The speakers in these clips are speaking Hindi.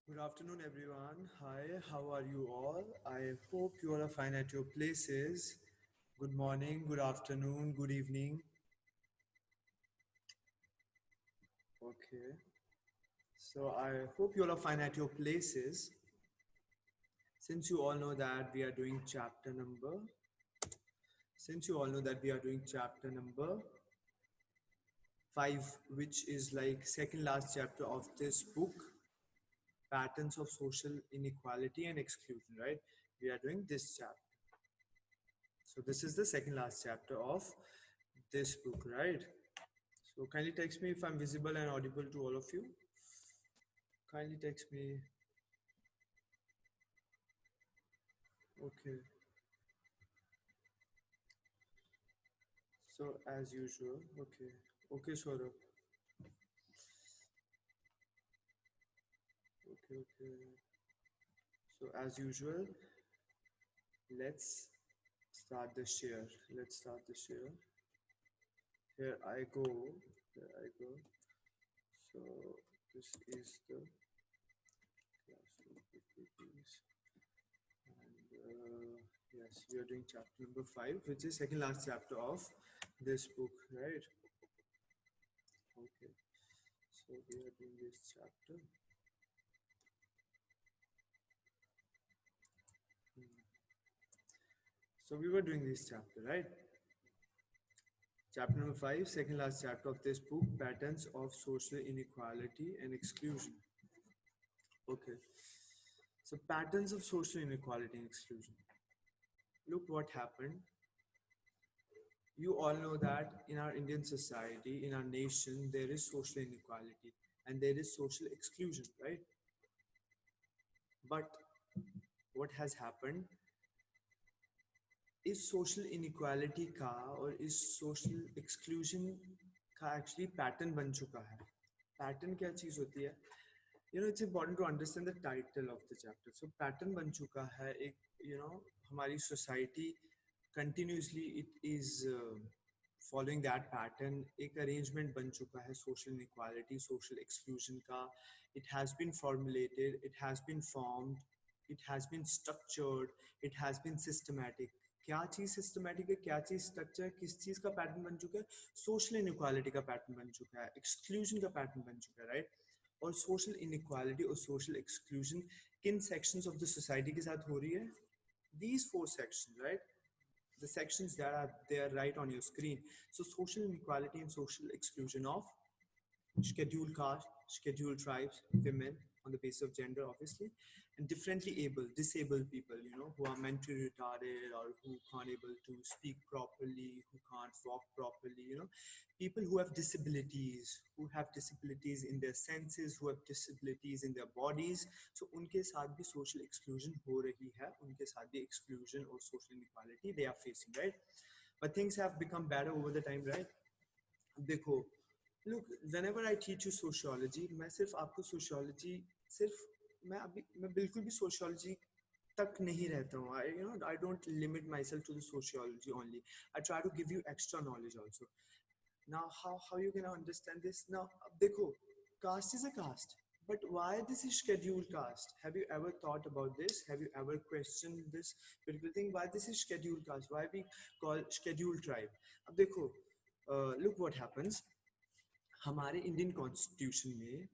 Good afternoon, everyone. Hi, how are you all? I hope you all are fine at your places. Good morning, good afternoon, good evening. Okay, so I hope you all are fine at your places. Since you all know that we are doing chapter number, since you all know that we are doing chapter number 5, which is like second last chapter of this book, Patterns of Social Inequality and Exclusion, right? We are doing this chapter. So this is the second last chapter of this book, right? So kindly text me if I'm visible and audible to all of you. Kindly text me. Okay. So as usual. Okay. Okay, Saurabh. Okay, okay. So as usual, let's start the share. Let's start the share. Here I go. Here I go. So this is the classroom PPTs. And yes, we are doing chapter number 5, which is second last chapter of this book, right? Okay. So we are doing this chapter. So we were doing this chapter, right? Chapter number 5, second last chapter of this book, Patterns of Social Inequality and Exclusion. Okay. So patterns of social inequality and exclusion. Look what happened. You all know that in our Indian society, in our nation, there is social inequality and there is social exclusion, right? But what has happened इस सोशल इनइक्वालिटी का और इस सोशल एक्सक्लूजन का एक्चुअली पैटर्न बन चुका है. पैटर्न क्या चीज़ होती है? It's important to understand the title of the chapter. So pattern बन चुका है एक हमारी society continuously it is following that pattern. एक अरेंजमेंट बन चुका है सोशल इनइक्वालिटी सोशल एक्सक्लूजन का. It has been formulated, it has been formed, it has been structured, it has been systematic. क्या चीज़ सिस्टमैटिक है, क्या चीज़ स्ट्रक्चर है, किस चीज़ का पैटर्न बन चुका है? सोशल इनइक्वालिटी का पैटर्न बन चुका है, एक्सक्लूजन का पैटर्न बन चुका है, राइट? और सोशल इनइक्वालिटी और सोशल एक्सक्लूजन किन सेक्शंस ऑफ द सोसाइटी के साथ हो रही है? These four sections, right? The sections that are there right on your screen. So social inequality and social exclusion of scheduled caste, scheduled tribes, women on the basis of gender, obviously, and differently able, disabled people, who are mentally retarded or who can't able to speak properly, who can't walk properly, people who have disabilities in their senses, who have disabilities in their bodies. So उनके साथ भी social exclusion हो रही है, उनके साथ भी exclusion और social inequality they are facing, right? But things have become better over the time, right? देखो, look, whenever I teach you sociology, मैं सिर्फ आपको sociology मैं बिल्कुल भी sociology तक नहीं रहता हूँ. I don't limit myself to the sociology only. I try to give you extra knowledge also. Now, how you gonna understand this? Now, अब देखो, caste is a caste. But why this is scheduled caste? Have you ever thought about this? Have you ever questioned this particular thing? Why this is scheduled caste? Why we call scheduled tribe? अब देखो, look what happens. हमारे इंडियन कॉन्स्टिट्यूशन में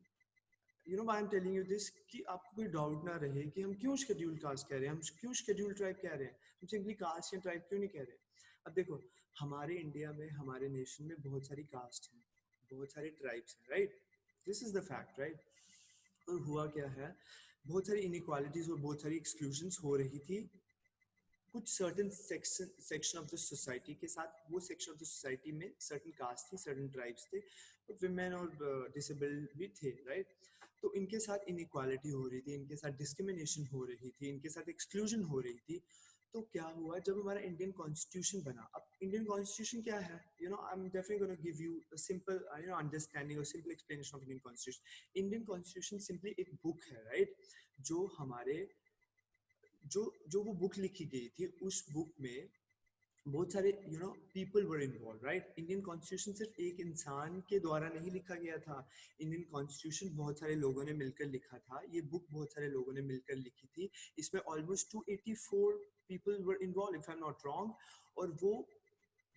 why I'm telling you this कि आपको कोई डाउट ना रहे कि हम क्यों शेड्यूल कास्ट कह रहे हैं, हम क्यों शेड्यूल ट्राइब कह रहे हैं, हम सिंपली कास्ट या ट्राइब क्यों नहीं कह रहे. अब देखो, हमारे इंडिया में हमारे नेशन में बहुत सारी कास्ट हैं, बहुत सारे ट्राइब्स हैं, right? This is the fact, right? और हुआ क्या है, बहुत सारी इनइक्वालिटीज और बहुत सारी एक्सक्लूजन्स हो रही थी कुछ certain section of the society के साथ. वो सेक्शन ऑफ द सोसाइटी में सर्टन कास्ट थी, सर्टन ट्राइब्स थे, विमेन और डिसेबल्ड भी थे, राइट? तो इनके साथ इनइक्वालिटी हो रही थी, इनके साथ डिस्क्रिमिनेशन हो रही थी, इनके साथ एक्सक्लूजन हो रही थी. तो क्या हुआ जब हमारा इंडियन कॉन्स्टिट्यूशन बना? अब इंडियन कॉन्स्टिट्यूशन क्या है? I am definitely gonna give you a simple understanding और simple explanation of Indian constitution. Indian constitution simply एक बुक है, राइट? जो हमारे जो वो बुक लिखी गई थी, उस बुक में बहुत सारे people were involve, right? Indian constitution सिर्फ एक इंसान के द्वारा नहीं लिखा गया था। इंडियन कॉन्स्टिट्यूशन बहुत सारे लोगों ने मिलकर लिखा था, ये बुक बहुत सारे लोगों ने मिलकर लिखी थी। इसमें almost 284 people were involve, if I am not wrong. और वो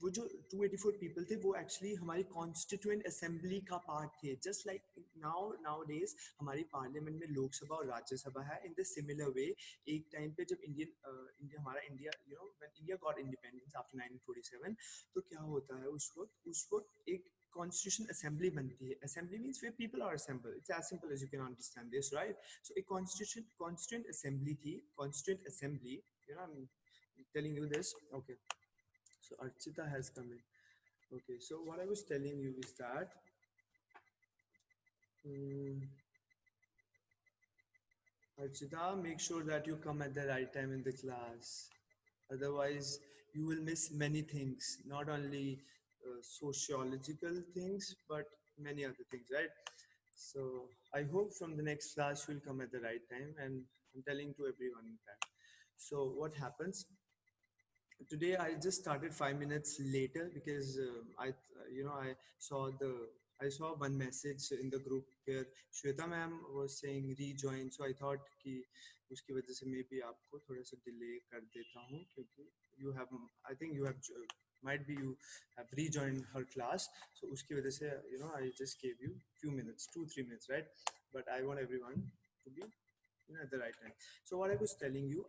जो 284 पीपल थे वो एक्चुअली हमारी कॉन्स्टिट्यूएंट असेंबली का पार्ट थे। जस्ट लाइक नाउ डेज हमारी पार्लियामेंट में लोकसभा और राज्यसभा है, इन द सिमिलर वे एक टाइम पे जब इंडिया हमारा India when India got independence after 1947, तो क्या होता है उस वक्त एक कॉन्स्टिट्यूशन असेंबली बनती है। Assembly means where people are assemble, it's as simple as you can understand this, right? So एक कॉन्स्टिट्यूंट असेंबली थी, constituent assembly, I am telling you this, okay? So Archita has come in. Okay, so what I was telling you is that um, Archita, make sure that you come at the right time in the class. Otherwise, you will miss many things, not only sociological things, but many other things, right? So I hope from the next class you'll come at the right time, and I'm telling to everyone that. So what happens? Today I just started 5 minutes later because I saw one message in the group where Shweta ma'am was saying rejoin, so I thought कि उसकी वजह से maybe आपको थोड़ा सा delay कर देता हूँ, क्योंकि you have, I think you have, might be you have rejoined her class, so उसकी वजह से I just gave you few minutes, 2-3 minutes, right? But I want everyone to be at the right time. So what I was telling you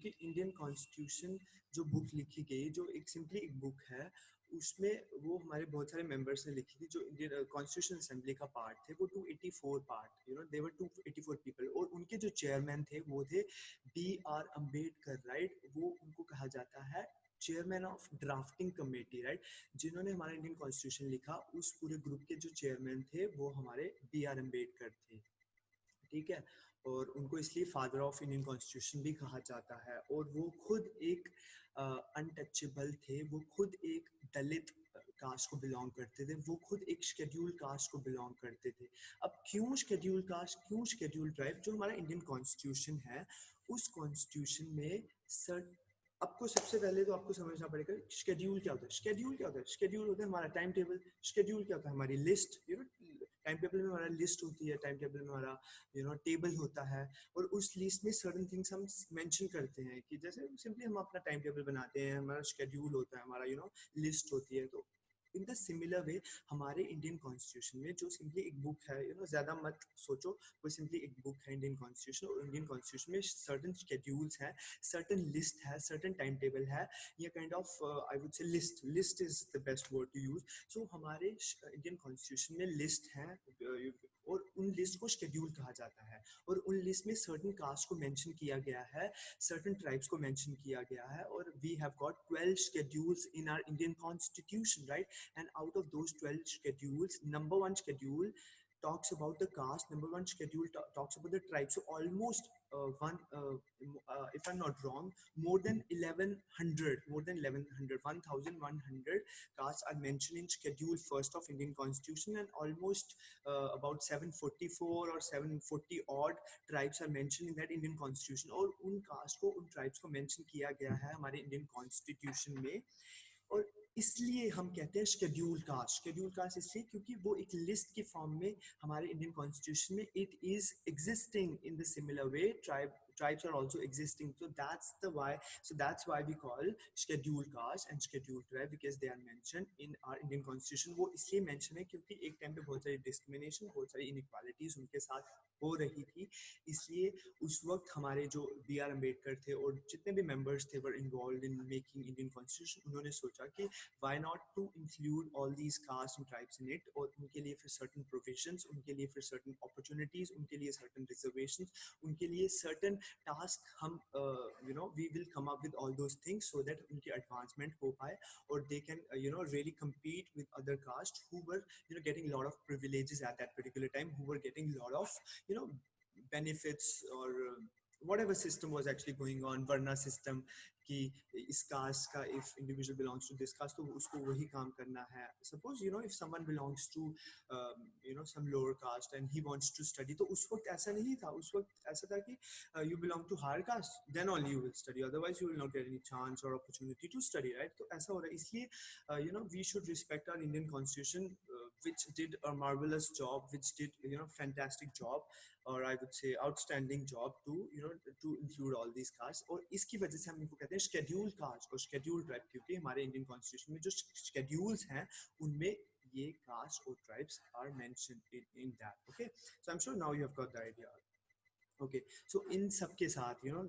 कि Indian Constitution जो बुक लिखी गई, जो एक सिंपली एक बुक है, उसमें वो हमारे बहुत सारे मेंबर्स ने लिखी थी जो इंडियन कॉन्स्टिट्यूशन असेंबली का पार्ट थे। वो 284 पार्ट, दे वर 284 पीपल, और उनके जो चेयरमैन थे वो थे B.R. अम्बेडकर, राइट? वो उनको कहा जाता है chairman of drafting committee, right? जिन्होंने हमारा इंडियन कॉन्स्टिट्यूशन लिखा, उस पूरे ग्रुप के जो चेयरमैन थे वो हमारे B.R. अम्बेडकर थे, ठीक है? और उनको इसलिए फादर ऑफ इंडियन कॉन्स्टिट्यूशन भी कहा जाता है। और वो खुद एक अनटचेबल थे, वो खुद एक दलित कास्ट को बिलोंग करते थे, वो खुद एक शेड्यूल कास्ट को बिलोंग करते थे। अब क्यों शेड्यूल कास्ट, क्यों शेड्यूल ट्राइब? जो हमारा इंडियन कॉन्स्टिट्यूशन है, उस कॉन्स्टिट्यूशन में सर, आपको सबसे पहले तो आपको समझना पड़ेगा शेड्यूल क्या होता है। शेड्यूल क्या होता है? शेड्यूल होता है हमारा टाइम टेबल। शेड्यूल क्या होता है? हमारी लिस्ट। टाइम टेबल में हमारा लिस्ट होती है, टाइम टेबल में हमारा टेबल होता है, और उस लिस्ट में सर्टेन थिंग्स हम मेंशन करते हैं कि जैसे सिंपली हम अपना टाइम टेबल बनाते हैं, हमारा शेड्यूल होता है, हमारा लिस्ट होती है। तो इन द सिमिलर वे हमारे इंडियन कॉन्स्टिट्यूशन में जो सिंपली एक बुक है, ज़्यादा मत सोचो, वो सिंपली एक बुक है इंडियन कॉन्स्टिट्यूशन। और इंडियन कॉन्स्टिट्यूशन में सर्टन शेड्यूल्स हैं, सर्टन लिस्ट है, सर्टन टाइम टेबल है, ये kind of I would say list is the best word to use. So हमारे इंडियन कॉन्स्टिट्यूशन में लिस्ट है, और उन लिस्ट को शेड्यूल कहा जाता है। और उन लिस्ट में सर्टन कास्ट को मेंशन किया गया है, सर्टन ट्राइब्स को मेंशन किया गया है, और we have got 12 schedules in our Indian constitution, right? And out of those 12 schedules, number one schedule talks about the caste, number one schedule talks about the tribe. So almost if I'm not wrong, more than 1100, 1100 castes are mentioned in schedule first of Indian constitution, and almost about 744 or 740 odd tribes are mentioned in that Indian constitution. और उन कास्ट को, उन ट्राइब्स को मेंशन किया गया है हमारे इंडियन कॉन्स्टिट्यूशन में। और इसलिए हम कहते हैं शेड्यूल कास्ट। शेड्यूल कास्ट इसलिए क्योंकि वो एक लिस्ट के फॉर्म में हमारे इंडियन कॉन्स्टिट्यूशन में it is existing in the similar way tribes are also existing, so that's why we call scheduled caste and scheduled tribe, because they are mentioned in our Indian constitution। वो इसलिए mention है क्योंकि एक टाइम पे बहुत सारी डिस्क्रिमिनेशन, बहुत सारी inequalities उनके साथ हो रही थी, इसलिए उस वक्त हमारे जो B.R. अम्बेडकर थे और जितने भी मेंबर्स थे were involved in making Indian constitution. उन्होंने सोचा कि why not to include all these caste and tribes in it, और उनके लिए फिर सर्टेन प्रोविजंस, उनके लिए फिर सर्टेन अपॉर्चुनिटीज, उनके लिए सर्टेन रिजर्वेशंस, उनके लिए सर्टेन टास्क हम we will come up with all those things so that उनकी एडवांसमेंट हो पाए, और they can really compete with other caste who were getting a lot of privileges at that particular time, who were getting a lot of benefits or whatever system was actually going on, varna system, कि इस caste का if individual belongs to this caste तो उसको वही काम करना है. Suppose you know if someone belongs to you know some lower caste and he wants to study, तो उस वक्त ऐसा नहीं था. उस वक्त ऐसा था कि you belong to higher caste, then only you will study, otherwise you will not get any chance or opportunity to study, right? तो ऐसा हो रहा है. इसलिए you know we should respect our Indian constitution, which did a marvelous job, which did you know fantastic job, or I would say outstanding job to you know to include all these castes. और इसकी वजह से हम इनको कहते हैं scheduled caste और scheduled tribe, क्योंकि हमारे Indian constitution में जो schedules हैं उनमें ये caste और tribes are mentioned in that. Okay, so I'm sure now you have got the idea. Okay, so in sab ke saath, you know,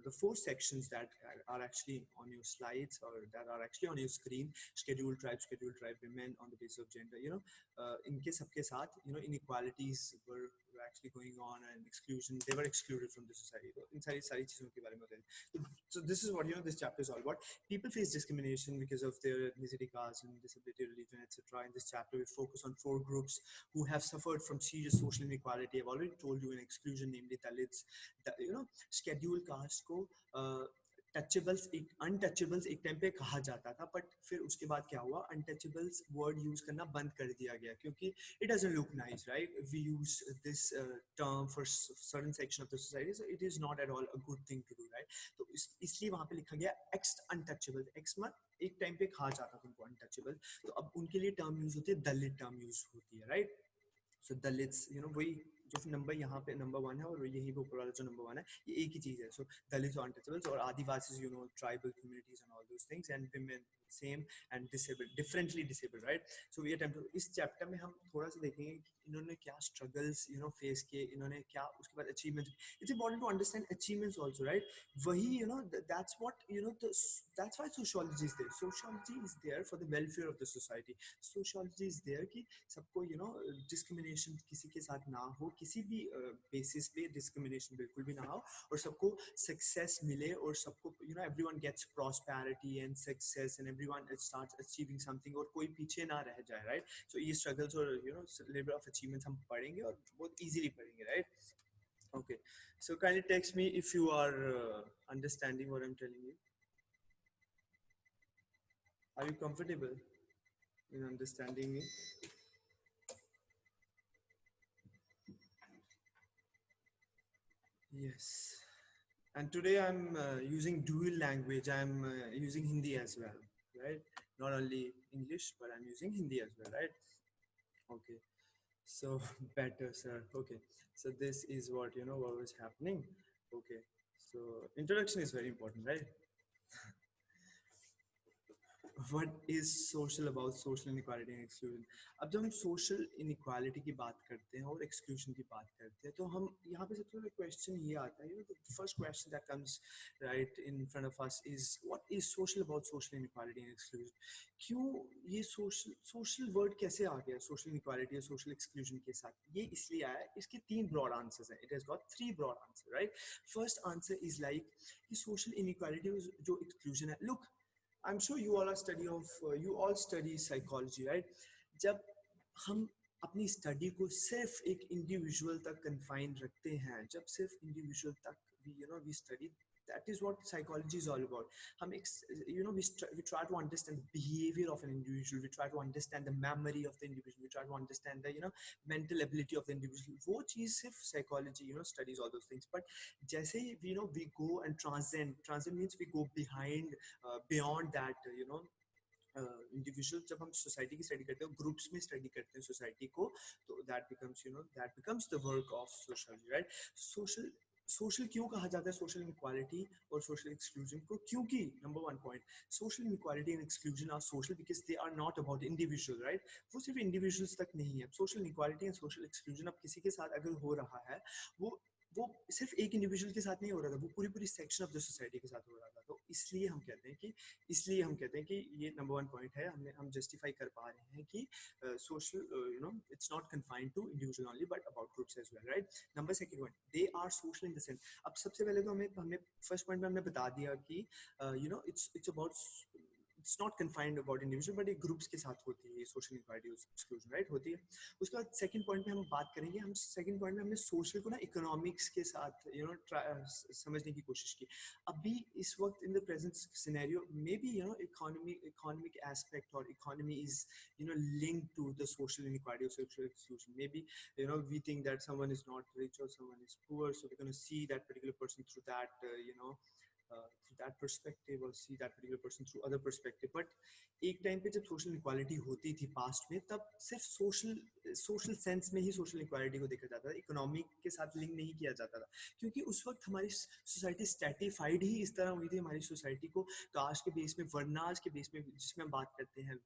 the four sections that are actually on your slides or that are actually on your screen, scheduled tribe women on the basis of gender, you know, inke sab ke saath, you know, inequalities were actually going on and exclusion, they were excluded from the society. So in sari cheezon ke bare mein बताएं. So this is what you know this chapter is all about. People face discrimination because of their ethnicity, caste, and disability, religion, etc. In this chapter, we focus on four groups who have suffered from serious social inequality. I've already told you in exclusion, namely Dalits, you know, scheduled caste को टचेबल्स अनटचेबल्स एक टाइम पे कहा जाता था, बट फिर उसके बाद क्या हुआ, अनटचेबल्स वर्ड यूज करना बंद कर दिया गया क्योंकि it doesn't look nice, right? We use this term for certain section of the society, so it is not at all a good thing to do, right? तो इसलिए वहां पे लिखा गया एक्स अनटचेबल. एक्स मत एक टाइम पे कहा जाता था उनको अनटचेबल, तो अब उनके लिए टर्म यूज होती है, दलित टर्म यूज होती है, right? So Dalits, you know, वही जो नंबर यहाँ पे नंबर 1 है और यही वो ऊपर वाला जो नंबर 1 है, ये एक ही चीज है. सो दलित्स और अनटचेबल्स और Adivasis, you know, tribal communities and all those things, and women same, and disabled, differently disabled, right? So ये टाइम इस चैप्टर में हम थोड़ा सा देखेंगे कि इन्होंने क्या स्ट्रगल्स यू नो फेस किए, इन्होंने क्या उसके बाद achievements. It's important to understand achievements also, right? वही you know that's what you know that's why sociology is there. Sociology is there for the welfare of the society. Sociology is there कि सबको यू नो डिस्क्रिमिनेशन किसी के साथ ना हो, किसी भी बेसिस पे डिस्क्रिमिनेशन बिल्कुल भी ना हो, और सबको सक्सेस मिले, और सबको you know everyone gets prosperity and success and everyone starts achieving something, और कोई पीछे ना रह जाए, राइट? सो ये स्ट्रगल्स और you know level of achievements हम पढ़ेंगे और बहुत इजीली पढ़ेंगे, right? Okay, so kindly text me if you are understanding what I'm telling you. Are you comfortable in understanding me? Yes. And today I'm using dual language. I'm using Hindi as well, right? Not only English, but I'm using Hindi as well, right? Okay. So better, sir. Okay. So this is what you know what was happening. Okay. So introduction is very important, right? What is social about social inequality and exclusion? अब जब हम social inequality की बात करते हैं और exclusion की बात करते हैं, तो हम यहाँ पे सबसे पहले question ये आता है, you know, the first question that comes right in front of us is what is social about social inequality and exclusion? क्यों ये social word कैसे आ गया social inequality और social exclusion के साथ? ये इसलिए आया, इसके 3 broad answers हैं. It has got 3 broad answers, right? First answer is like कि social inequality जो exclusion है, look, I'm sure you all are you all study psychology, right? जब हम अपनी स्टडी को सिर्फ एक इंडिविजुअल तक कन्फाइन रखते हैं, जब सिर्फ इंडिविजुअल तक we study, that is what psychology is all about. हम we try to understand the behavior of an individual, we try to understand the memory of the individual, we try to understand the mental ability of the individual. वो चीज सिर्फ psychology studies all those things. But जैसे ही we go and transcend means we go beyond that individual. जब हम सोसाइटी की स्टडी करते हैं, ग्रुप्स में स्टडी करते हैं सोसाइटी को, तो that becomes the work of sociology, right? Social क्यों कहा जाता है सोशल इनइक्वालिटी और सोशल एक्सक्लूजन को? क्योंकि number 1 point, social inequality and exclusion are social because they are not about individual, right? वो सिर्फ इंडिविजुअल्स तक नहीं है. Social inequality and social exclusion अब किसी के साथ अगर हो रहा है, वो सिर्फ एक इंडिविजुअल के साथ नहीं हो रहा था, वो पूरी सेक्शन ऑफ द सोसाइटी के साथ हो रहा था. तो इसलिए हम कहते हैं कि ये नंबर 1 पॉइंट है, हम जस्टिफाई कर पा रहे हैं कि social it's not confined to individual only but about groups as well, right? Number 2 point, they are social in the sense. अब सबसे पहले तो हमने फर्स्ट पॉइंट में हमने बता दिया कि it's about it's not confined about individual but ये ग्रुप्स के साथ होती है, सोशल इनक्वालिटी एक्सक्लूजन, राइट, होती है। उसके बाद सेकंड पॉइंट में हम बात करेंगे, हम सेकंड पॉइंट में हमने सोशल को ना इकोनॉमिक्स के साथ समझने की कोशिश की। अभी इस वक्त in the present scenario maybe economic aspect और economy is linked to the social inequality or social exclusion. Maybe we think that someone is not rich or someone is poor, so we're going to see that particular person through that through that perspective or see that particular person through other perspective. But एक टाइम पे जब सोशल इक्वालिटी होती थी पास्ट में, तब सिर्फ सोशल सेंस में ही सोशल इक्वालिटी को देखा जाता था, इकोनॉमिक के साथ लिंक नहीं किया जाता था, क्योंकि उस वक्त हमारी सोसाइटी स्ट्रेटिफाइड ही इस तरह हुई थी, हमारी सोसाइटी को कास्ट के बेस में, वर्णास के बेस में, जिसमें हम बात करते हैं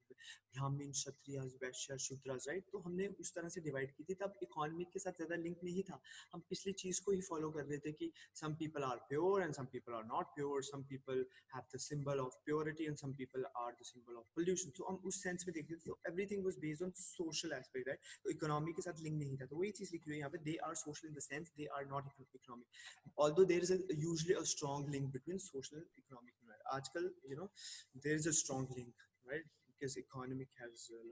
ब्राह्मण, क्षत्रिय, वैश्य, शूद्र, राइट, तो हमने उस तरह से डिवाइड की थी। तब इकोनॉमिक के साथ ज़्यादा लिंक नहीं था, हम पिछली चीज़ को ही फॉलो कर रहे थे कि some people are pure and some people are not pure, some people have the symbol of purity and some people are the symbol of pollution. So हम उस सेंस में देखते थे, तो everything was based on social aspect, right? तो इकोनॉमी के साथ लिंक नहीं था, तो वही चीज़ लिखी हुई है यहाँ पे, they are social in the sense they are not economic, although there is usually a strong link between social and economic. आजकल there is a strong link, right? Because economic has a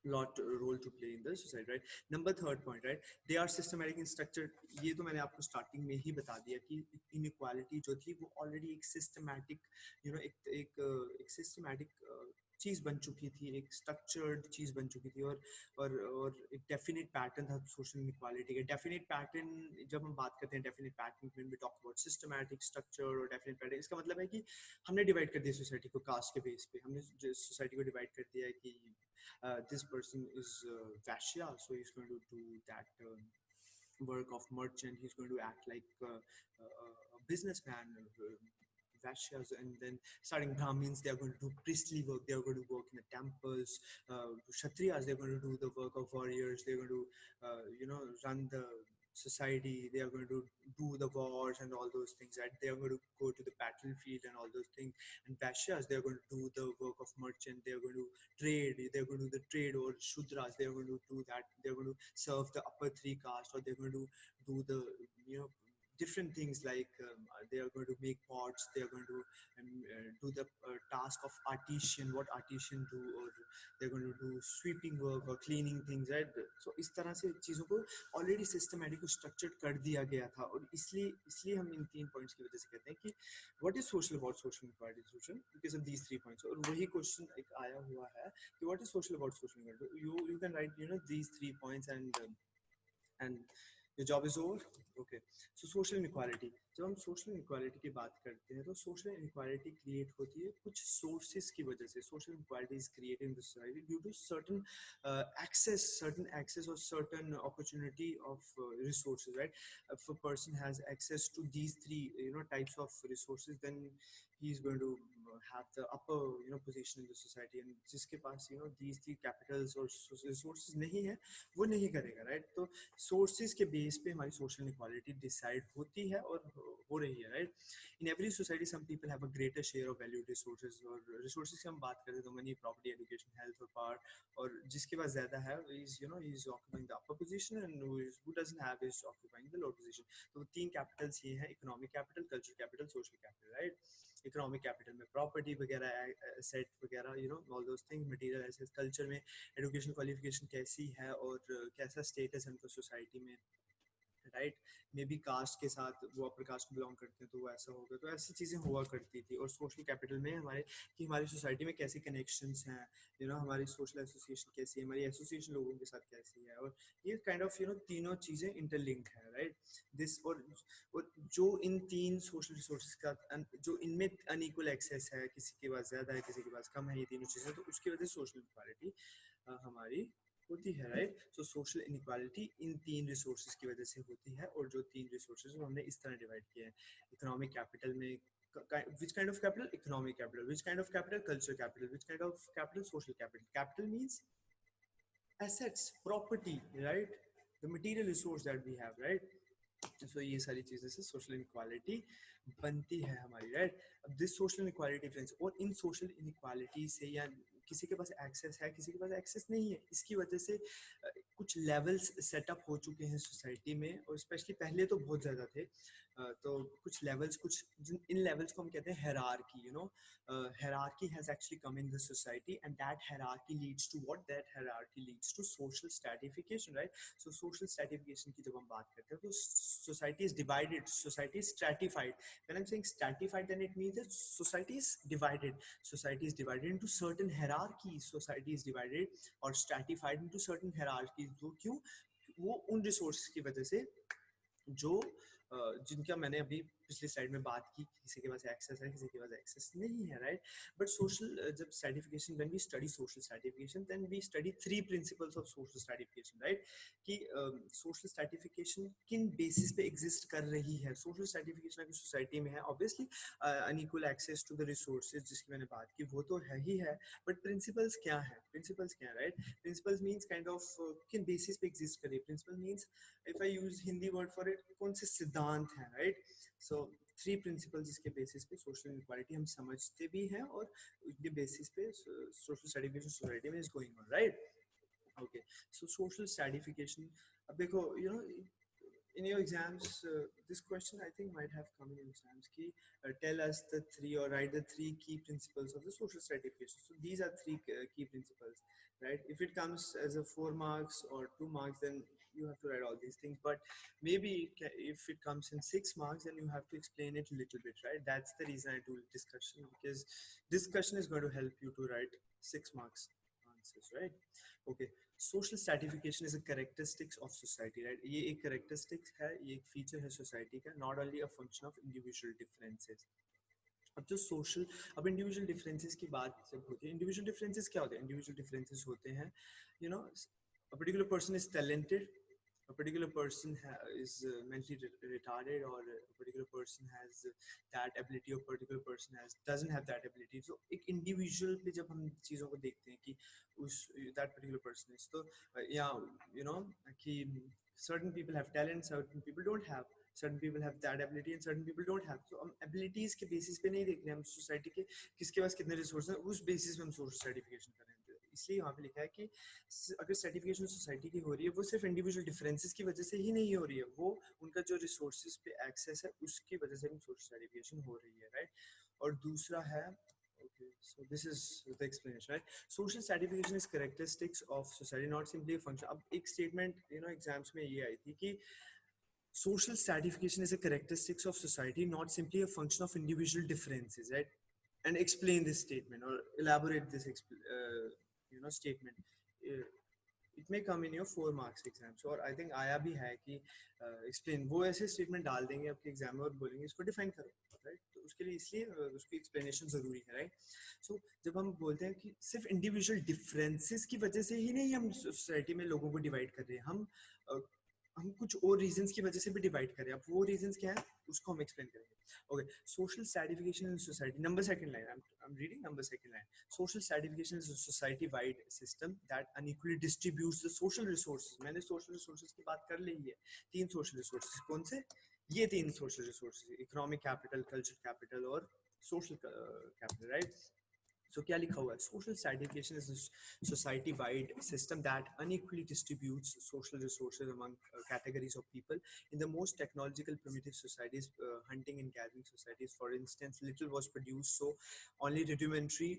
lot role to play in the society, right? Number third point, right, they are systematic in structure. ये तो मैंने आपको स्टार्टिंग में ही बता दिया कि इनइक्वालिटी जो थी वो ऑलरेडी एक सिस्टमैटिक एक सिस्टमैटिक चीज़ बन चुकी थी, एक स्ट्रक्चर्ड चीज़ बन चुकी थी, और एक डेफिनेट पैटर्न था सोशल इनइक्वालिटी का। डेफिनेट पैटर्न, जब हम बात करते हैं definite pattern, when we talk about systematic structure और डेफिनेट पैटर्न, इसका मतलब है कि हमने डिवाइड कर दिया सोसाइटी को कास्ट के बेस पे, हमने सोसाइटी को डिवाइड कर दिया है कि this person is Vashya, so he's going to do that work of merchant, he's going to act like a businessman, Vashyas, and then starting Brahmins, they are going to do priestly work, they are going to work in the temples, Kshatriyas, they're going to do the work of warriors, they're going to run the society, they are going to do the wars and all those things, right? They are going to go to the battlefield and all those things. And Vashyas, they are going to do the work of merchant, they are going to trade, they're going to do the trade, or Shudras, they're going to do that, they're going to serve the upper three caste, or they're going to do the different things like they are going to make pots, they are going to do the task of artisan, what artisan do, or they're going to do sweeping work or cleaning things, right? So इस तरह से चीज़ों को ऑलरेडी सिस्टमैटिक स्ट्रक्चर्ड कर दिया गया था, और इसलिए हम इन 3 पॉइंट्स की वजह से कहते हैं कि what is social about social inequality social, because of these 3 points. और वही क्वेश्चन एक आया हुआ है कि what is social about social inequality, you can write these 3 points and your job is over. Okay, so social inequality, जब हम सोशल इनक्वालिटी की बात करते हैं तो सोशल इनक्वालिटी क्रिएट होती है कुछ सोर्सेज की वजह से। Social inequality is created in the society due to certain access or certain opportunity of resources, right? If a person has access to these 3 types of resources, then he is going to have the upper position in the society, and जिसके पास these 3 capitals or resources नहीं है, वो नहीं करेगा, right? तो सोर्सेज के बेस पे हमारी सोशल इनक्वालिटी डिसाइड होती है और हो रही है, right? In every society some people have a greater share of valued resources, और रिसोर्सेज की हम बात करें तो मनी, प्रॉपर्टी, एजुकेशन, हेल्थ और पावर, और जिसके पास ज़्यादा है is occupying the upper position, and who doesn't have is occupying the lower position. तो 3 कैपिटल्स ये हैं, economic capital, cultural capital, social capital, right? Economic capital में प्रॉपर्टी वगैरह, एसेट वगैरह, all those things, material assets. Culture में एजुकेशन क्वालिफिकेशन कैसी है और कैसा स्टेटस है उनका सोसाइटी में, राइट? मे बी कास्ट के साथ वो अपर कास्ट बिलोंग करते हैं तो वो ऐसा होगा, तो ऐसी चीज़ें हुआ करती थी। और सोशल कैपिटल में हमारी सोसाइटी में कैसे कनेक्शंस हैं, हमारी सोशल एसोसिएशन कैसी है, हमारी एसोसिएशन लोगों के साथ कैसी है, और ये काइंड ऑफ तीनों चीज़ें इंटरलिंक है, राइट? दिस और जो इन 3 सोशल रिसोर्सेज का जो इनमें अनइक्वल एक्सेस है, किसी के पास ज़्यादा है, किसी के पास कम है, ये तीनों चीज़ें, तो उसकी वजह से सोशल इक्वालिटी हमारी होती है, right? So social inequality in 3 resources की वजह से होती है, और जो 3 रिसोर्सेज हमने इस तरह डिवाइड किए हैं। इकोनॉमिक कैपिटल में which kind of capital? Economic capital. Which kind of capital? Cultural capital. Which kind of capital? Social capital. Capital means assets, property, right? The material resource that we have, right? So ये सारी चीजें से सोशल इनइक्वालिटी बनती है हमारी, राइट? अब दिस सोशल इनइक्वालिटी डिफरेंस, और इन सोशल इनइक्वालिटी से, या किसी के पास एक्सेस है, किसी के पास एक्सेस नहीं है, इसकी वजह से कुछ लेवल्स सेटअप हो चुके हैं सोसाइटी में, और स्पेशली पहले तो बहुत ज़्यादा थे, तो कुछ लेवल्स, कुछ इन लेवल्स को हम कहते हैं hierarchy. Hierarchy has actually come in the society, and that hierarchy leads to what? That hierarchy leads to social stratification, right? So social stratification की जब हम बात करते हैं तो society is divided, society is stratified. When I'm saying stratified, then it means that society is divided. Society is divided into certain hierarchies. Society is divided or stratified into certain hierarchies. जो क्यों? वो उन रिसोर्स की वजह से जो जिनका मैंने अभी पिछली स्लाइड में बात की, किसी के पास एक्सेस है, किसी के पास एक्सेस नहीं है, राइट? बट सोशल जब stratification, when we study social stratification, then we study 3 principles of social stratification, right? कि सोशल स्ट्रैटिफिकेशन किन बेसिस पे एग्जिस्ट कर रही है. सोशल स्ट्रैटिफिकेशन अगर सोसाइटी में है, obviously unequal access to the resources जिसकी मैंने बात की वो तो है ही है, बट प्रिंसिपल्स क्या है? प्रिंसिपल्स क्या है, right? Principles means kind of किन बेसिस पे एग्जिस्ट करे. Principle means, if I use Hindi word for it, कौन से सिद्धांत हैं, right? So 3 principles जिसके बेसिस पे सोशल इनक्वालिटी हम समझते भी हैं और उसके बेसिस पे सोशल स्ट्रैटिफिकेशन सोसाइटी में is going on, right? Okay, so social stratification. अब देखो, in your exams, this question I think might have come in exams. Ki, tell us the 3 or write the 3 key principles of the social stratification. So these are 3 key principles, right? If it comes as a 4 marks or 2 marks, then you have to write all these things. But maybe if it comes in 6 marks, then you have to explain it a little bit, right? That's the reason I do discussion, because discussion is going to help you to write 6 marks answers, right? Okay. Social stratification is a characteristics of society, right? ये एक कैरेक्टरिस्टिक्स है, ये एक फीचर है सोसाइटी का, not only a function of individual differences. अब जो सोशल, अब इंडिविजुअल डिफरेंसेस की बात जब होती है, इंडिविजुअल डिफरेंसेस क्या होते हैं? इंडिविजुअल डिफरेंसेस होते हैं, a particular person is talented, a particular person is mentally retarded, or a particular person has that ability, or a particular person doesn't have that ability. So एक individual पे जब हम चीज़ों को देखते हैं कि उस that particular person is, तो कि certain people have talent, certain people don't have, certain people have that ability and certain people don't have. So हम abilities के basis पे नहीं देख रहे हैं, हम society के किसके पास कितने resources हैं उस basis पे हम social stratification कर रहे हैं. इसलिए वहाँ पे लिखा है कि अगर स्ट्रैटिफिकेशन सोसाइटी की हो रही है, वो सिर्फ इंडिविजुअल डिफरेंसेस की वजह से ही नहीं हो रही है, वो उनका जो रिसोर्सेज पे एक्सेस है उसकी वजह से भी सोशल स्ट्रैटिफिकेशन हो रही है, राइट? और दूसरा है, okay, so this is the explanation, right? Social stratification is characteristics of society, not simply a function. अब एक स्टेटमेंट एग्जाम्स में ये आई थी कि social stratification is a characteristics of society, not simply a function of individual differences, right? And explain this statement or elaborate this statement. It may come in your 4 marks exams, और I think आया भी है कि explain, वो ऐसे statement डाल देंगे आपके एग्जाम में और बोलेंगे इसको define करो, right? तो उसके लिए इसलिए उसकी explanation ज़रूरी है, right? So जब हम बोलते हैं कि सिर्फ individual differences की वजह से ही नहीं हम society में लोगों को divide कर रहे हैं, हम कुछ और रीजंस की वजह से भी डिवाइड करें. अब वो रीजंस क्या है उसको हम एक्सप्लेन करेंगे. Okay, social stratification in society, number second line, I am reading number second line. Social stratification is a society wide system that unequally distributes the social resources. मैंने सोशल रिसोर्सेज की बात कर ली है. 3 सोशल रिसोर्सेज कौन से? ये 3 social resources, economic capital, culture capital और सोशल कैपिटल, राइट? So क्या लिखा हुआ है? Social stratification is a society-wide system that unequally distributes social resources among categories of people. In the most technological primitive societies, hunting and gathering societies, for instance, little was produced, so only rudimentary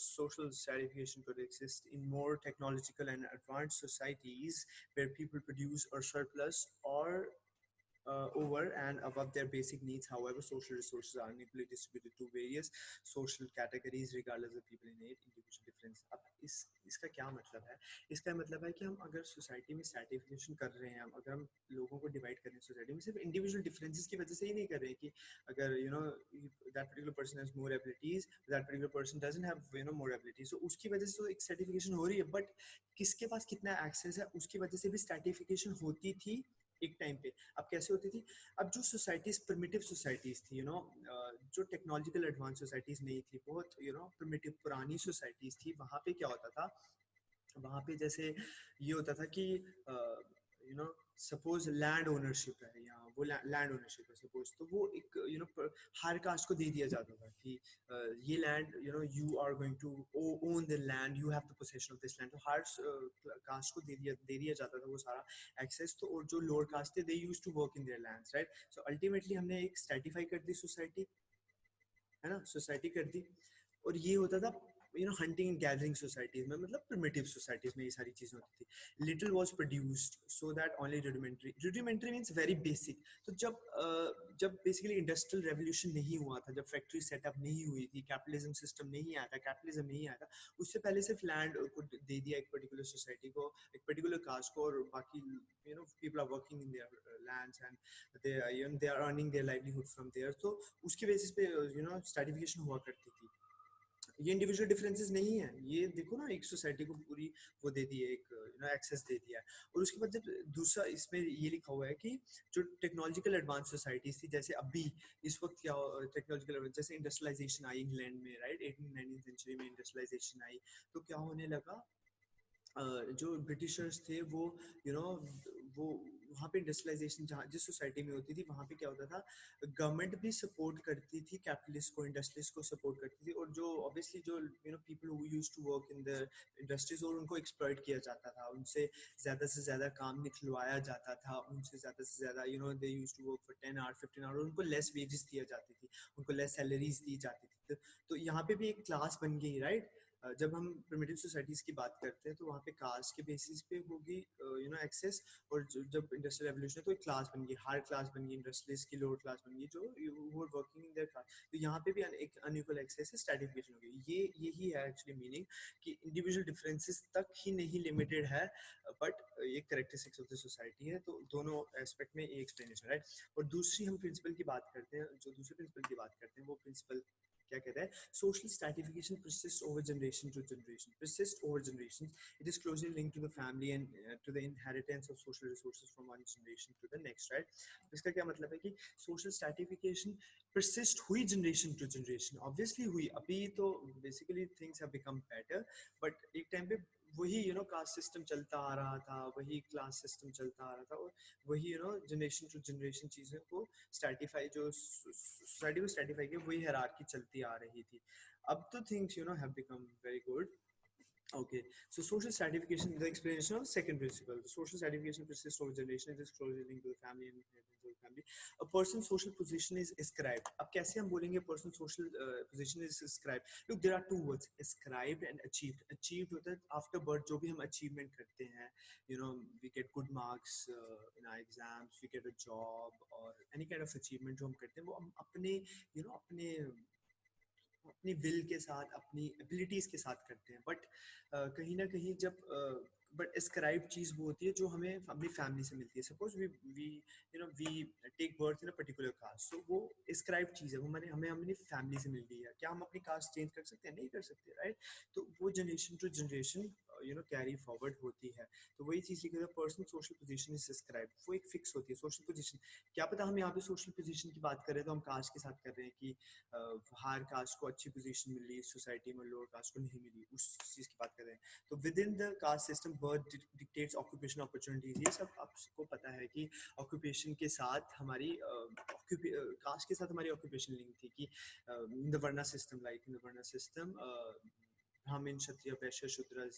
social stratification could exist. In more technological and advanced societies, where people produce a surplus or over and above their basic needs. However, social resources are unequally distributed to various social categories regardless of people in it, individual difference. अब इसका क्या मतलब है? इसका मतलब है कि हम अगर सोसाइटी में स्ट्रैटिफिकेशन कर रहे हैं, अगर हम लोगों को डिवाइड कर रहे हैं सोसाइटी में, सिर्फ इंडिविजुअल डिफरेंसेस की वजह से ही नहीं कर रहे हैं कि अगर that particular person has more abilities, that particular person doesn't have more abilities, so उसकी वजह से तो एक स्ट्रैटिफिकेशन हो रही है, बट किसके पास कितना एक्सेस है उसकी वजह से भी स्ट्रैटिफिकेशन होती थी एक टाइम पे. अब कैसे होती थी? अब जो सोसाइटीज प्रिमिटिव सोसाइटीज थी, जो टेक्नोलॉजिकल एडवांस सोसाइटीज नहीं थी, बहुत प्रिमिटिव पुरानी सोसाइटीज थी, वहाँ पे क्या होता था? वहाँ पे जैसे ये होता था कि सपोज लैंड ओनरशिप है, या वो लैंड ओनरशिप है सपोज, तो वो एक हर कास्ट को दे दिया जाता था कि ये land you are going to own the land, you have the possession of this land. तो हर कास्ट को दे दिया जाता था वो सारा एक्सेस। तो और जो लोअर कास्ट थे, they used to work in their lands, right. So ultimately हमने एक स्ट्रेटिफाई कर दी सोसाइटी, है ना, सोसाइटी कर दी। और ये होता था हंटिंग एंड गैदरिंग सोसाइटीज में, मतलब प्रिमिटिव सोसाइटीज में ये सारी चीजें होती थी। Little was produced so that only rudimentary means very basic. तो जब बेसिकली इंडस्ट्रियल रेवोल्यूशन नहीं हुआ था, जब फैक्ट्री सेटअप नहीं हुई थी, कैपिटलिज्म सिस्टम नहीं आया था, कैपिटलिज्म नहीं आया था, उससे पहले सिर्फ लैंड को दे दिया एक पर्टिकुलर सोसाइटी को, एक पर्टिकुलर कास्ट को, और बाकी people are working in their lands and they are earning their livelihood from there। तो उसके बेसिस पे स्ट्रैटिफिकेशन हुआ करती थी। ये इंडिविजुअल डिफरेंसेस नहीं है, ये देखो ना, एक सोसाइटी को पूरी वो दे दी है, एक एक्सेस दे दिया है। और उसके बाद जब दूसरा इसमें ये लिखा हुआ है कि जो टेक्नोलॉजिकल एडवांस सोसाइटीज थी, जैसे अभी इस वक्त क्या टेक्नोलॉजिकल, जैसे इंडस्ट्रियलाइजेशन आई इंग्लैंड में, राइट, 18th-19th सेंचुरी में इंडस्ट्रियलाइजेशन आई। तो क्या होने लगा, जो ब्रिटिशर्स थे वो यू नो वो वहाँ पे इंडस्ट्रियलाइजेशन जहाँ जिस सोसाइटी में होती थी, वहाँ पे क्या होता था, गवर्नमेंट भी सपोर्ट करती थी कैपिटलिस्ट को, इंडस्ट्रीज को सपोर्ट करती थी। और जो ऑब्वियसली जो people who used to work in the industries, और उनको एक्सप्लॉइट किया जाता था, उनसे ज़्यादा से ज़्यादा काम निकलवाया जाता था, उनसे ज़्यादा से ज़्यादा they used to work for 10 hour 15 hour, उनको लेस वेजेस दिया जाती थी, उनको लेस सैलरीज दी जाती थी। तो यहाँ पे भी एक क्लास बन गई, राइट। जब हम प्रिमिटिव सोसाइटीज की बात करते हैं, तो वहाँ पे कास्ट के बेसिस पे होगी एक्सेस। और जब इंडस्ट्रियल रेवोल्यूशन है, तो एक क्लास बन गई, हायर क्लास बन गई, इंडस्ट्रियलिस्ट की लोअर क्लास बन गई, जो वर्किंग इन देयर क्लास। तो यहाँ पे भी एक अनइक्वल एक्सेस है, स्ट्रैटिफिकेशन हो गई। ये यही है एक्चुअली मीनिंग, कि इंडिविजुअल डिफरेंसेस तक ही नहीं लिमिटेड है, बट ये करेक्टरिस्टिक्स ऑफ द सोसाइटी है। तो दोनों एस्पेक्ट में ये एक्सप्लेनेशन, राइट। और दूसरी हम प्रिंसिपल की बात करते हैं, जो दूसरे प्रिंसिपल की बात करते हैं, वो प्रिंसिपल क्या कहता है, social stratification persists over generation to generation, persists over generations। It is closely linked to the family and to the inheritance of social resources from one generation to the next, right। इसका क्या मतलब है कि social stratification persist हुई generation to generation, obviously हुई। अभी तो basically things have become better, but एक टाइम पे वही कास्ट सिस्टम चलता आ रहा था, वही क्लास सिस्टम चलता आ रहा था, और वही जनरेशन टू जनरेशन चीज़ों को स्ट्रैटिफाई, जो सोसाइटी को स्ट्रैटिफाई किया, वही हायरार्की चलती आ रही थी। अब तो things have become very good. Okay, so social stratification, the explanation of second principle. The social stratification persists over generation. It is closely linked to the family and inheritance of the family. A person's social position is ascribed. अब कैसे हम बोलेंगे person social position is ascribed? Look, there are two words, ascribed and achieved. Achieved होता है after birth, जो भी हम achievement करते हैं, we get good marks in our exams, we get a job, or any kind of achievement जो हम करते हैं, वो हम अपने अपने अपनी विल के साथ, अपनी एबिलिटीज के साथ करते हैं। बट कहीं ना कहीं जब बट एस्क्राइब चीज़ वो होती है जो हमें अपनी फैमिली से मिलती है। Suppose we we take birth in a particular caste, so वो एस्क्राइब चीज़ है, वो हमें हमें अपनी फैमिली से मिल गई है। क्या हम अपनी कास्ट चेंज कर सकते हैं? नहीं कर सकते, राइट। तो वो generation to generation carry forward होती है। तो वही चीज़ लिखी है, personal social position is ascribe, वो एक फिक्स होती है सोशल पोजीशन। क्या पता हम यहाँ पे सोशल पोजीशन की बात कर रहे हैं तो हम कास्ट के साथ कर रहे हैं कि हायर कास्ट को अच्छी पोजीशन मिली सोसाइटी में, लोअर कास्ट को नहीं मिली, उस चीज़ की बात कर रहे हैं। तो with in the caste system birth dictates occupation opportunities. ये सब आपको पता है कि ऑक्यूपेशन के साथ हमारी कास्ट के साथ हमारी ऑक्यूपेशन लिंक थी, कि in the varna system, like in the varna system Brahmin Kshatriya वैश्य शूद्र,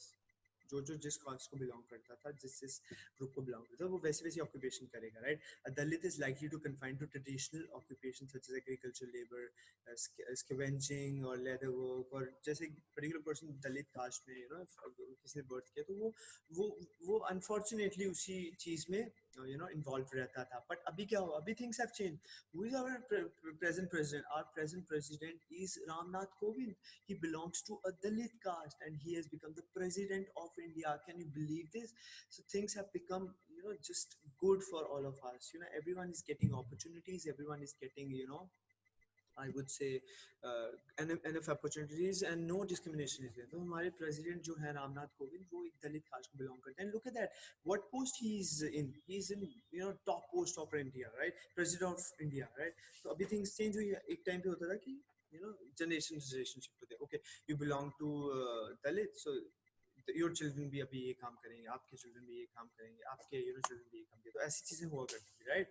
जो जिस कास्ट को बिलोंग करता था, जिस ग्रुप को बिलोंग करता था, वो वैसे वैसे ऑक्यूपेशन करेगा, right. A Dalit is likely to confine to traditional occupation such as agriculture labour, scavenging और लेदर वर्क। और जैसे पर्टिकुलर पर्सन दलित कास्ट में किसी ने बर्थ किया, तो वो अनफॉर्चुनेटली उसी चीज में इन्वॉल्व रहता था। बट अभी क्या हुआ? अभी things have change. Who is our present president? Our present president is Ramnath Kovind. He belongs to a Dalit caste and he has become the president of India. Can you believe this? So things have become, just good for all of us. Everyone is getting opportunities. Everyone is getting, I would say enough opportunities and no discrimination is there. तो हमारे president जो है रामनाथ कोविंद, वो एक दलित कास्ट को belong करते हैं। Look at that, what post he is in? He is in top post of India, right? President of India, right? तो अभी things change हुई है। एक time पे होता था कि generation relationship होते हैं। Okay, you belong to Dalit, so your children भी अभी ये काम करेंगे, आपके चिल्ड्रन भी ये काम करेंगे, आपके चिल्ड्रन भी ये काम करेंगे, तो ऐसी चीजें हुआ करती थी, राइट?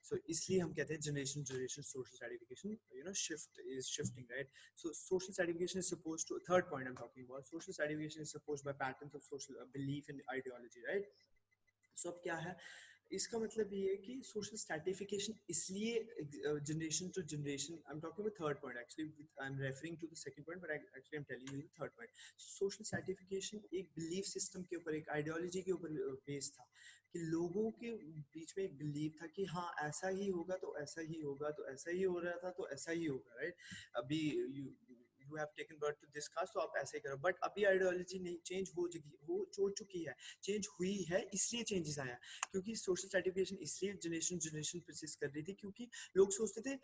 सो इसलिए हम कहते हैं generation generation social stratification shifting, right? So social stratification is supposed to, third point I'm talking about, social stratification is supposed by patterns of social belief and ideology, right? So अब क्या है, इसका मतलब ये है कि सोशल स्ट्रैटिफिकेशन इसलिए generation to generation, I am talking about third point actually, I am referring to the second point but actually I am telling you the third point. Social stratification एक बिलीफ सिस्टम के ऊपर, एक आइडियोलॉजी के ऊपर बेस्ड था, कि लोगों के बीच में एक बिलीव था कि हाँ ऐसा ही होगा तो ऐसा ही होगा, तो ऐसा ही हो रहा था तो ऐसा ही होगा, राइट? अभी you have taken birth to this caste, तो आप ऐसे करो, बट अभी आइडियोलॉजी नहीं चेंज हो चुकी है, चेंज हुई है, इसलिए चेंजेस आया, क्योंकि सोशल स्ट्रैटिफिकेशन इसलिए जनरेशन जनरेशन परसिस्ट कर रही थी, क्योंकि लोग सोचते थे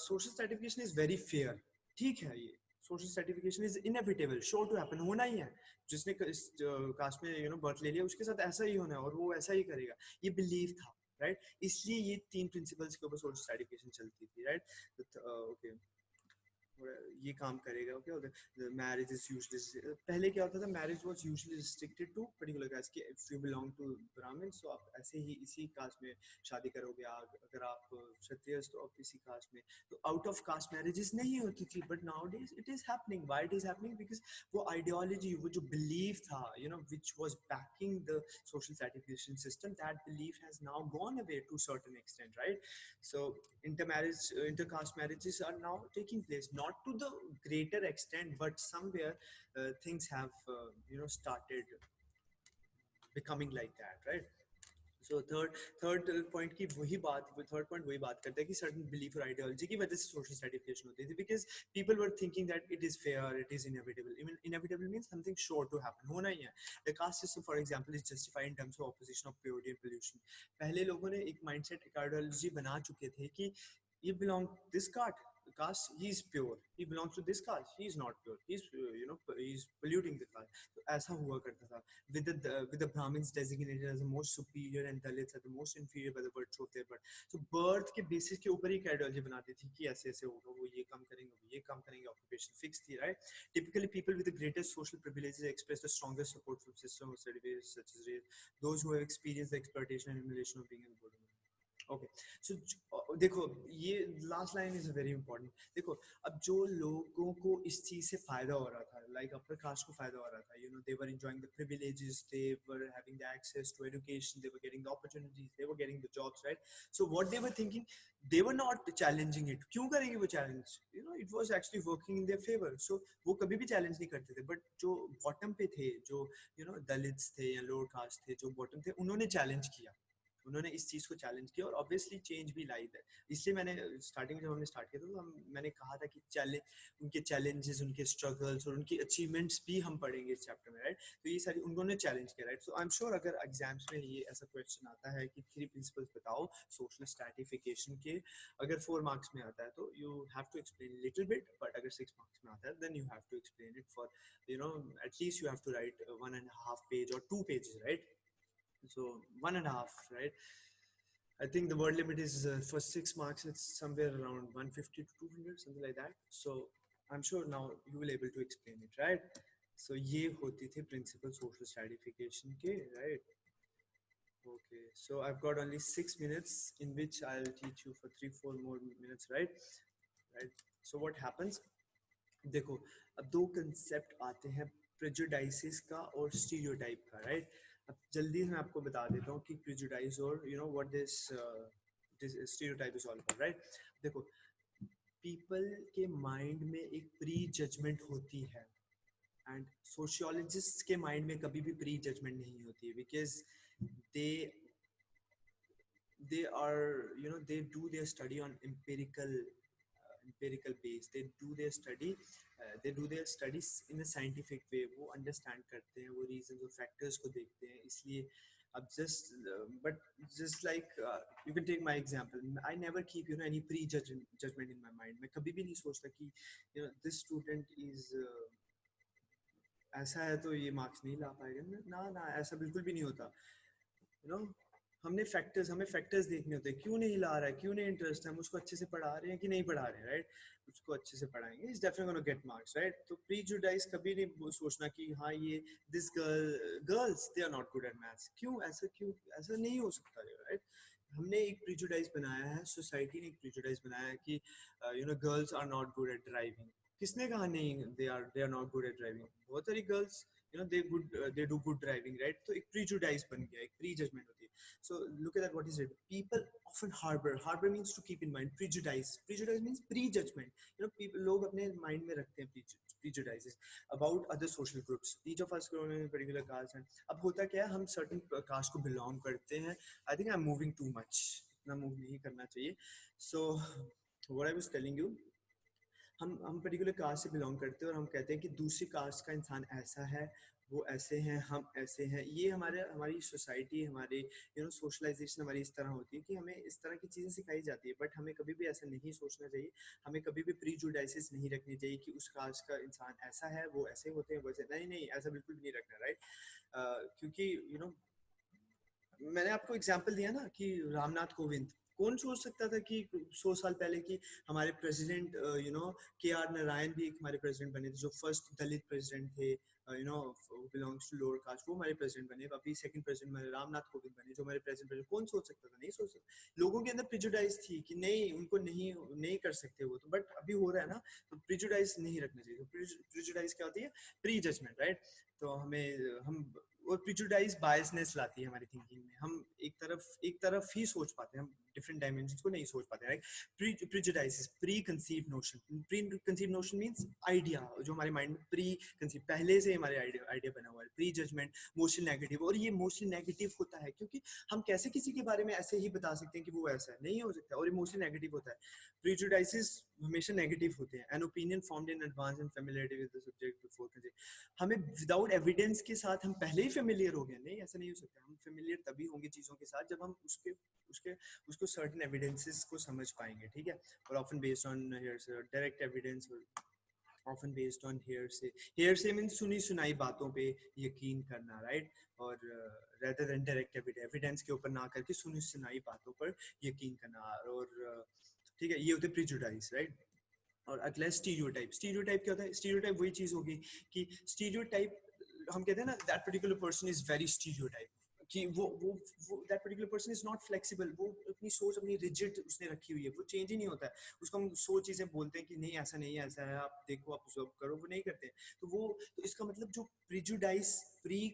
social stratification is very fair, ठीक है, ये social stratification is inevitable, sure to happen, होना ही है, जिसने इस कास्ट में बर्थ ले लिया उसके साथ ऐसा ही होना है और वो ऐसा ही करेगा, ये बिलीव था, राइट? इसलिए ये तीन प्रिंसिपल्स के ऊपर सोशल स्ट्रैटिफिकेशन चलती थी, राइट? ओके, ये काम करेगा, ओके, मैरिज इज यूजुअली, पहले क्या होता था, marriage was usually restricted to particular caste, कि if you belong to Brahmin so आप ऐसे ही इसी कास्ट में शादी करोगे, अगर आप क्षत्रिय तो आप इसी कास्ट में, तो आउट ऑफ कास्ट मैरिजेस नहीं होती थी, but nowadays it is happening, why it is happening, because वो आइडियोलॉजी, वो जो बिलीव था, which was backing the social certification system, that belief has now gone away to certain extent, right? So intercaste marriages are now taking place, not to the greater extent, but somewhere things have started becoming like that, right? So third point की वही बात, third point वही बात करता है कि certain belief और ideology की वजह से social stratification होती थी, because people were thinking that it is fair, it is inevitable. Even inevitable means something sure to happen, होना ही है. The caste system for example is justified in terms of opposition of purity and pollution. पहले लोगों ने एक mindset, एक ideology बना चुके थे कि you belong this caste, he is pure, he belongs to this caste, he is not pure, he's he's polluting the caste. तो ऐसा हुआ करता था, with the Brahmins designated as the most superior and Dalits are the most inferior by the virtue of their birth. So birth के basis के ऊपर ही आइडियोलॉजी बनाती थी कि ऐसे ऐसे होगा, वो ये काम करेंगे, वो ये काम करेंगे, occupation fixed थी, right? Typically people with the greatest social privileges express the strongest support from system of certificates such as race, those who have experienced the exploitation and humiliation of being in the border. Okay, so देखो, ये last line is very important. देखो, अब जो लोगों को इस चीज से फायदा हो रहा था, लाइक अपर कास्ट को फायदा हो रहा था, they were enjoying the privileges, they were having the access to education, they were getting the opportunities, they were getting the jobs, right? So what they were thinking, they were not challenging it. क्यों करेंगे वो challenge? It was actually working in their favour, so वो कभी भी चैलेंज नहीं करते थे। बट जो बॉटम पे थे, जो दलित्स थे या लोअर कास्ट थे, जो बॉटम थे, उन्होंने चैलेंज किया, उन्होंने इस चीज को चैलेंज किया, और ऑब्वियसली चेंज भी लाई है। इसलिए मैंने स्टार्टिंग में, जब हमने स्टार्ट किया था, तो मैंने कहा था कि उनके चैलेंजेस, उनके स्ट्रगल्स और उनकी अचीवमेंट्स भी हम पढ़ेंगे इस चैप्टर में, राइट? तो ये सारी उन्होंने चैलेंज किया, right? So I am sure अगर एग्जाम्स में ये ऐसा क्वेश्चन आता है कि 3 प्रिंसिपल्स बताओ सोशल स्ट्रैटिफिकेशन के, अगर 4 मार्क्स में आता है तो you have to explain little bit, but अगर 6 मार्क्स में आता है then you have to explain it for at least you have to write 1.5 page or 2 pages, right? So 1.5, right? I think the word limit is for 6 marks, it's somewhere around 150 to 200, something like that. So I'm sure now you will able to explain it, right? So ये होती थी principal social stratification के, right? Okay, so I've got only 6 minutes in which I'll teach you for 3-4 more minutes, right? Right? So what happens, देखो, अब दो कंसेप्ट आते हैं, प्रेजुडाइसिस का और स्टीरियोटाइप का, राइट? अब जल्दी मैं आपको बता देता हूँ कि प्रेजुडाइस और what this stereotype is all about, right? देखो, पीपल के माइंड में एक प्री जजमेंट होती है, एंड सोशियोलॉजिस्ट के माइंड में कभी भी प्री जजमेंट नहीं होती है, because they they do their study on empirical base, they do their studies in a scientific way, वो understand करते हैं, वो reasons और factors को देखते हैं, इसलिए अब just like you can take my example, I never keep any judgment in my mind, मैं कभी भी नहीं सोचता कि this student is ऐसा है तो ये मार्क्स नहीं ला पाएगा, ना ना, ऐसा बिल्कुल भी नहीं होता, हमें फैक्टर्स देखने होते हैं, क्यों नहीं हिला रहा है, क्यों नहीं इंटरेस्ट है, हम उसको अच्छे से पढ़ा रहे हैं कि नहीं पढ़ा रहे हैं, राइट? उसको अच्छे से पढ़ाएंगे, is definitely gonna get marks, right? तो प्रीजुडाइज कभी नहीं सोचना कि हाँ ये this girls they are not good at maths, क्यों ऐसा नहीं हो सकता, राइट? हमने एक प्रीजुडाइज बनाया है, सोसाइटी ने एक प्रीजुडाइज बनाया है कि girls are not good at driving. किसने कहा नहीं, they are not good at driving? बहुत सारी girls they do good driving, right? तो एक प्रीजुडाइज बन गया, एक प्री जजमेंट होती है. So look at that. What is it? People often harbor means to keep in mind. Prejudice means prejudgment. People लोग अपने mind में रखते हैं prejudices about other social groups. Each of us को in a particular caste है. अब होता क्या है, हम certain caste को belong करते हैं. I think I'm moving too much. इतना move नहीं करना चाहिए. So what I was telling you, हम पर्टिकुलर कास्ट से बिलोंग करते हैं और हम कहते हैं कि दूसरी कास्ट का इंसान ऐसा है, वो ऐसे हैं, हम ऐसे हैं. ये हमारी सोसाइटी, हमारी सोशलाइजेशन हमारी इस तरह होती है कि हमें इस तरह की चीज़ें सिखाई जाती है. बट हमें कभी भी ऐसा नहीं सोचना चाहिए, हमें कभी भी प्रीजुडाइसिस नहीं रखनी चाहिए कि उस कास्ट का इंसान ऐसा है, वो ऐसे होते हैं, वैसे नहीं, ऐसा बिल्कुल भी नहीं रखना, राइट? क्योंकि मैंने आपको एग्जांपल दिया ना कि रामनाथ कोविंद, कौन सोच सकता था कि 100 साल पहले कि हमारे प्रेसिडेंट के.आर. नारायण भी हमारे प्रेसिडेंट बने थे, जो फर्स्ट दलित प्रेसिडेंट थे, बिलोंग्स टू लोअर कास्ट, वो हमारे प्रेसिडेंट बने. अभी सेकंड प्रेसिडेंट हमारे रामनाथ कोविंद बने, जो हमारे प्रेसिडेंट बने. कौन सोच सकता था? नहीं सोच सकता. लोगों के अंदर प्रिजुडाइज थी कि नहीं, उनको नहीं कर सकते वो. तो बट अभी हो रहा है ना, तो प्रिजुडाइज नहीं रखना चाहिए. तो प्रिजुडाइज क्या होती है? Prejudgement, right? तो हम और प्रिजुडाइज बायसनेस लाती है हमारी थिंकिंग में. हम एक तरफ ही सोच पाते हैं, हम डिफरेंट डायमेंशंस को नहीं सोच पाते, right? Prejudice is pre conceived notion. Pre conceived notion means idea जो हमारे माइंड में प्री कंसीव, पहले से हमारे आइडिया बना हुआ है. प्री जजमेंट मोशन नेगेटिव, और ये मोशन नेगेटिव होता है क्योंकि हम कैसे किसी के बारे में ऐसे ही बता सकते हैं कि वो ऐसा है? नहीं हो सकता, और इमोशन नेगेटिव होता है. प्रिजुडाइसेस हमेशा नेगेटिव होते हैं. An opinion formed in advance and familiarity with the subject before conceive. हमें विदाउट एविडेंस के साथ हम पहले ही फेमिलियर हो गए? नहीं, ऐसा नहीं हो सकता. हम फेमिलियर तभी होंगे चीज़ों के साथ जब हम उसके उसको सर्टेन एविडेंसेस को समझ पाएंगे, ठीक है? और often based on direct evidence, often based on hearsay means सुनी सुनाई बातों पे यकीन करना, राइट? और रेदर देन डायरेक्ट एविडेंस के ऊपर ना करके सुनी सुनाई बातों पर यकीन करना. और ठीक है, ये होते प्रिजुडाइज, राइट? और अगला स्टीरियोटाइप. स्टीरियोटाइप क्या होता है? स्टीरियोटाइप वही चीज होगी कि स्टीरियोटाइप, हम कहते हैं ना that particular person is very stereotype, कि वो that particular person is not flexible. वो अपनी सोच अपनी रिजिड उसने रखी हुई है, वो चेंज ही नहीं होता है. उसको हम 100 चीजें बोलते हैं कि नहीं ऐसा नहीं है, ऐसा है, आप देखो, आप ऑब्जर्व करो, वो नहीं करते. तो इसका मतलब जो प्रिजुडाइस, प्री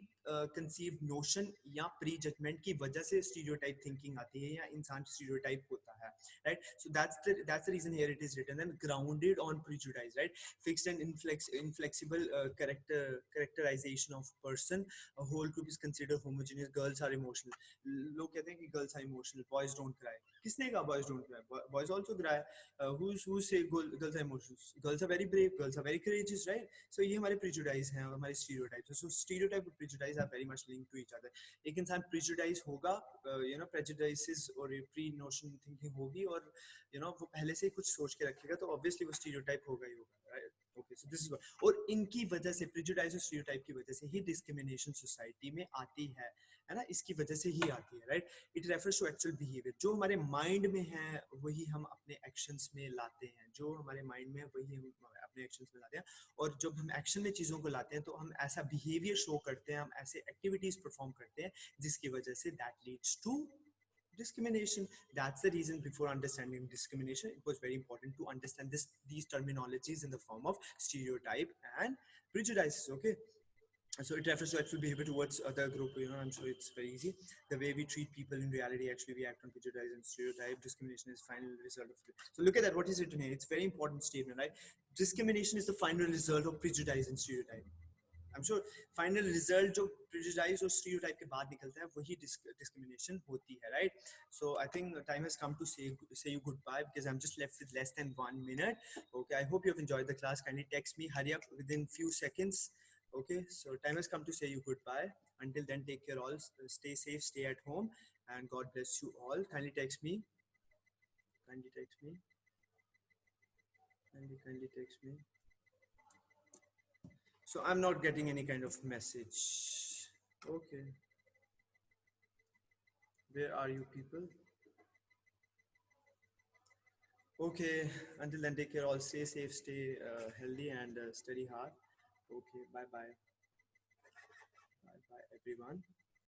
कंसीव नोशन या प्री जजमेंट की वजह से स्टीरियोटाइप थिंकिंग आती है या इंसान स्टीरियोटाइप होता है, right? So that's the reason here it is written and grounded on prejudice, right? Fixed and inflexible characterization of person. A whole group is considered homogeneous. Girls are emotional. लोग कहते हैं कि girls are emotional, boys don't cry. किसने कहा boys don't cry? Boys also cry. Who say girls are emotional? Girls are very brave, girls are very courageous, right? So ये हमारे prejudice हैं, हमारे stereotypes. So stereotype and prejudice are very much linked to each other. एक इंसान prejudice होगा, prejudices और प्री नोशन थिंकिंग होगी, और वो पहले से ही कुछ सोच के रखेगा, तो ऑब्वियसली वो स्टीरियोटाइप होगा ही होगा, right? Okay, so this is what. और इनकी वजह से, प्रिजुडाइज और स्टीरियोटाइप की वजह से ही डिस्क्रिमिनेशन सोसाइटी में आती है ना? इसकी वजह से ही आती है, right? It refers to actual behaviour. जो हमारे माइंड में है वही हम अपने एक्शंस में लाते हैं. जो हमारे माइंड में है वही हम अपने एक्शंस में लाते हैं. और जब हम एक्शन में चीज़ों को लाते हैं तो हम ऐसा बिहेवियर शो करते हैं, हम ऐसे एक्टिविटीज परफॉर्म करते हैं जिसकी वजह से that leads to discrimination. That's the reason before understanding discrimination, it was very important to understand these terminologies in the form of stereotype and prejudices. Okay, so it refers to actual behavior towards other group. I'm sure it's very easy. The way we treat people in reality, actually we act on prejudice and stereotype. Discrimination is final result of it. So look at that, what is written here? It's very important statement, right? Discrimination is the final result of prejudice and stereotype. I'm sure final result जो प्रिजुडाइज और स्टीरियोटाइप के बाद निकलता है वही डिस्क्रिमिनेशन होती है, right? So I think time has come to say you goodbye because I'm just left with less than 1 minute. Okay, I hope you have enjoyed the class. Kindly text me, hurry up within few seconds. Okay, so time has come to say you goodbye. Until then, take care all, stay safe, stay at home, and God bless you all. Kindly text me, kindly text me, kindly text me. So I'm not getting any kind of message. Okay. Where are you people? Okay, until then, take care. All stay safe, stay healthy, and study hard. Okay, bye bye. Bye bye, everyone.